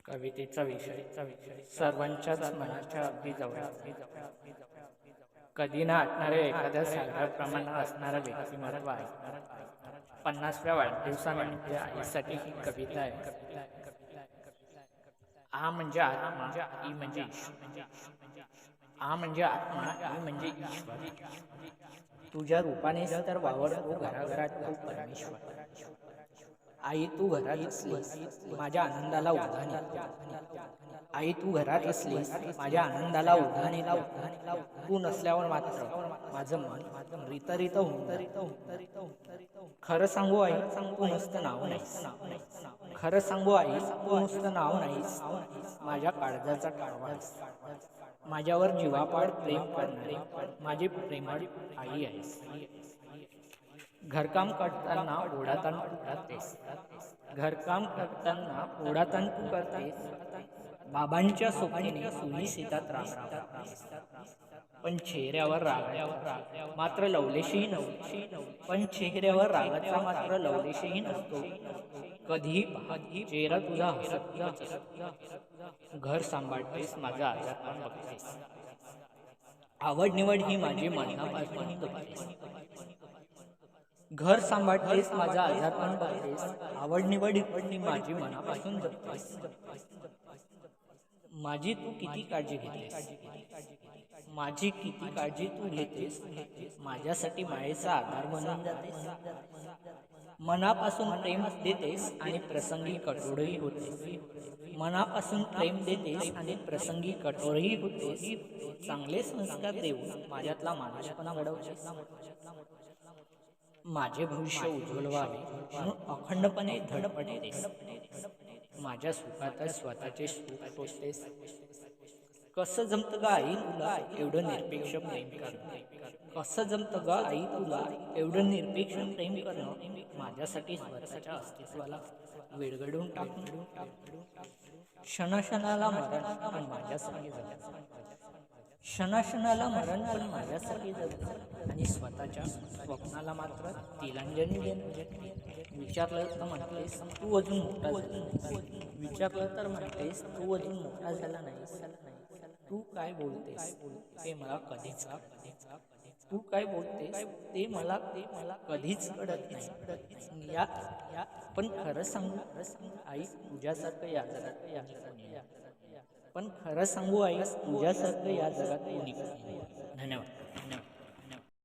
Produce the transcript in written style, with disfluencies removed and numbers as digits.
कवितेचा विषय सर्वांच्याच मनाच्या अगदी जवळ. कधी ना आटणारे एखाद्या सागराप्रमाणे असणारं व्यक्तिमत्व आहे. 50व्या वाढदिवसानिमित्त आईसाठी ही कविता आहे. आ म्हणजे आत्मा, ई म्हणजे ईश्वर. आ म्हणजे आत्मा, ई म्हणजे ईश्वर. तुझ्या रूपानेच तर वावरतो घराघरात तो परमेश्वर. आई तू घरात असलीस माझ्या आनंदाला उधाण येते. आई तू घरात असलीस माझ्या आनंदाला उधाण येते. तू नसल्यावर मात्र माझं मन रितरित होऊन जातं. खरं सांगू आई तू नुसतं नाव नाहीस. खरं सांगू आई तू नुसतं नाव नाहीस. माझ्या काळजाचा काळवा आहेस. माझ्यावर जीवापाड प्रेम करणारी माझी प्रेमळ आई आहेस. घरकाम करताना ओढाताण तू करतेस. घरकाम करताना ओढाताण तू करतेस. बाबांच्या सोबतीने तूही शेतात राबतेस. पण चेहऱ्यावर राग मात्र लवलेशही नसतो. पण चेहऱ्यावर रागाचा मात्र लवलेशही नसतो. कधीही चेहरा तुझा हसतच असतो. घर सांभाळतेस माझा आजारपण बघतेस. आवड निवड ही माझी मनापासून बघतेस. घर सांभाळतेस माझा आजारपण बघतेस. आवड निवड ही माझी मनापासून जगतेस. माझी तू किती काळजी घेतेस. माझी किती काळजी तू घेतेस. माझ्यासाठी मायेचा आधार बनून जातेस. मनापासून प्रेम देतेस आणि प्रसंगी कठोरही होतेस. मनापासून प्रेम देतेस आणि प्रसंगी कठोरही होतेस. चांगले संस्कार देऊन माझ्यातला माणूसपणा घडवतेस. माझे भविष्य उज्ज्वल व्हावे म्हणून अखंडपणे धडपडतेस. माझ्या सुखातच स्वतःचे सुख शोधतेस. कसं जमतं ग आई तुला एवढं निरपेक्ष प्रेम करणं. कसं जमतं ग आई तुला एवढं निरपेक्ष प्रेम करणं. माझ्यासाठी स्वतःच्या अस्तित्वाला विरघळून टाकणं. क्षणाक्षणाला मरण पण माझ्यासाठी जगणं. क्षणाक्षणाला मरण पण माझ्यासाठी जगणं. आणि स्वतःच्या स्वप्नाला मात्र तिलांजली देणं. विचारलं तर म्हणतेस तू अजून मोठा झाला. विचारलं तर म्हणतेस तू अजून मोठा झाला नाहीस. तू काय बोलतेस ते मला कधीच तू काय बोलतेस ते मला कधीच कळत नाही. या पण खरं सांगू आई तुझ्यासारखं या जगात पण खरं सांगू आई तुझ्यासारखं या जगात कोणी. धन्यवाद.